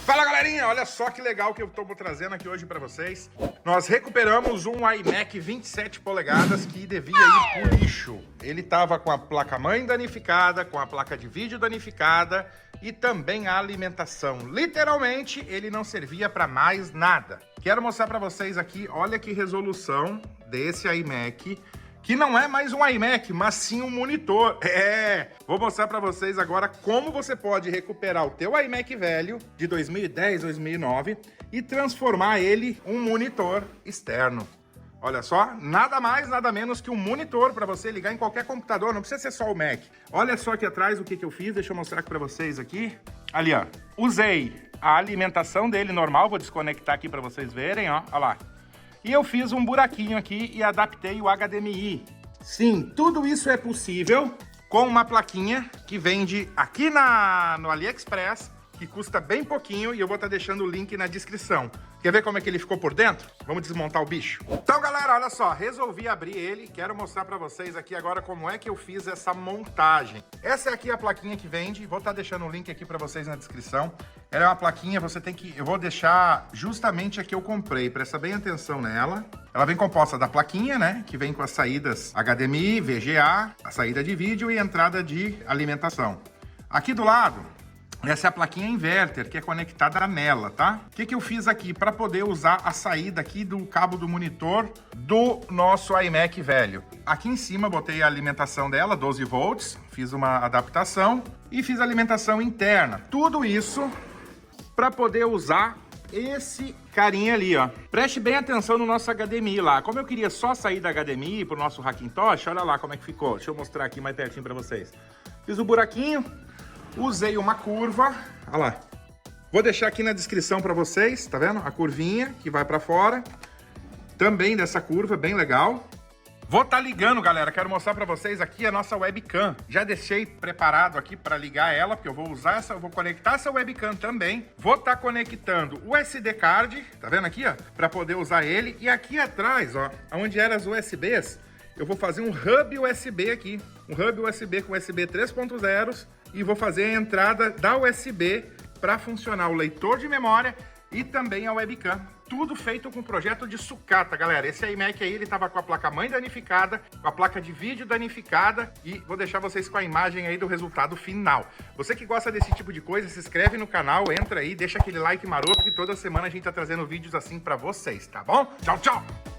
Fala galerinha, olha só que legal que eu tô trazendo aqui hoje pra vocês. Nós recuperamos um iMac 27 polegadas que devia ir pro lixo. Ele tava com a placa-mãe danificada, com a placa de vídeo danificada e também a alimentação. Literalmente, ele não servia pra mais nada. Quero mostrar pra vocês aqui, olha que resolução desse iMac, que não é mais um iMac, mas sim um monitor. Vou mostrar para vocês agora como você pode recuperar o teu iMac velho de 2010, 2009 e transformar ele em um monitor externo. Olha só, nada mais, nada menos que um monitor para você ligar em qualquer computador, não precisa ser só o Mac. Olha só aqui atrás o que eu fiz, deixa eu mostrar para vocês aqui. Ali, ó, usei a alimentação dele normal, vou desconectar aqui para vocês verem, ó, olha lá. E eu fiz um buraquinho aqui e adaptei o HDMI. Sim, tudo isso é possível com uma plaquinha que vende aqui no AliExpress, que custa bem pouquinho e eu vou estar deixando o link na descrição. Quer ver como é que ele ficou por dentro? Vamos desmontar o bicho. Então, galera, olha só, resolvi abrir ele. Quero mostrar para vocês aqui agora como é que eu fiz essa montagem. Essa é aqui a plaquinha que vende. Vou estar deixando o link aqui para vocês na descrição. Ela é uma plaquinha, você tem que... Eu vou deixar justamente a que eu comprei. Presta bem atenção nela. Ela vem composta da plaquinha, né? Que vem com as saídas HDMI, VGA, a saída de vídeo e entrada de alimentação. Aqui do lado... Essa é a plaquinha inverter, que é conectada nela, tá? O que eu fiz aqui? Para poder usar a saída aqui do cabo do monitor do nosso iMac velho. Aqui em cima botei a alimentação dela, 12 volts, fiz uma adaptação e fiz a alimentação interna. Tudo isso para poder usar esse carinha ali, ó. Preste bem atenção no nosso HDMI lá. Como eu queria só sair da HDMI pro nosso Hackintosh, olha lá como é que ficou. Deixa eu mostrar aqui mais pertinho para vocês. Fiz o buraquinho. Usei uma curva, olha lá. Vou deixar aqui na descrição para vocês, tá vendo? A curvinha que vai para fora. Também dessa curva, bem legal. Vou estar ligando, galera. Quero mostrar para vocês aqui a nossa webcam. Já deixei preparado aqui para ligar ela, porque eu vou usar essa, eu vou conectar essa webcam também. Vou estar conectando o SD card, tá vendo aqui, ó? Para poder usar ele. E aqui atrás, ó, onde eram as USBs, eu vou fazer um hub USB aqui. Um hub USB com USB 3.0 e vou fazer a entrada da USB para funcionar o leitor de memória e também a webcam. Tudo feito com projeto de sucata, galera. Esse iMac aí, ele tava com a placa-mãe danificada, com a placa de vídeo danificada e vou deixar vocês com a imagem aí do resultado final. Você que gosta desse tipo de coisa, se inscreve no canal, entra aí, deixa aquele like maroto que toda semana a gente tá trazendo vídeos assim para vocês, tá bom? Tchau, tchau!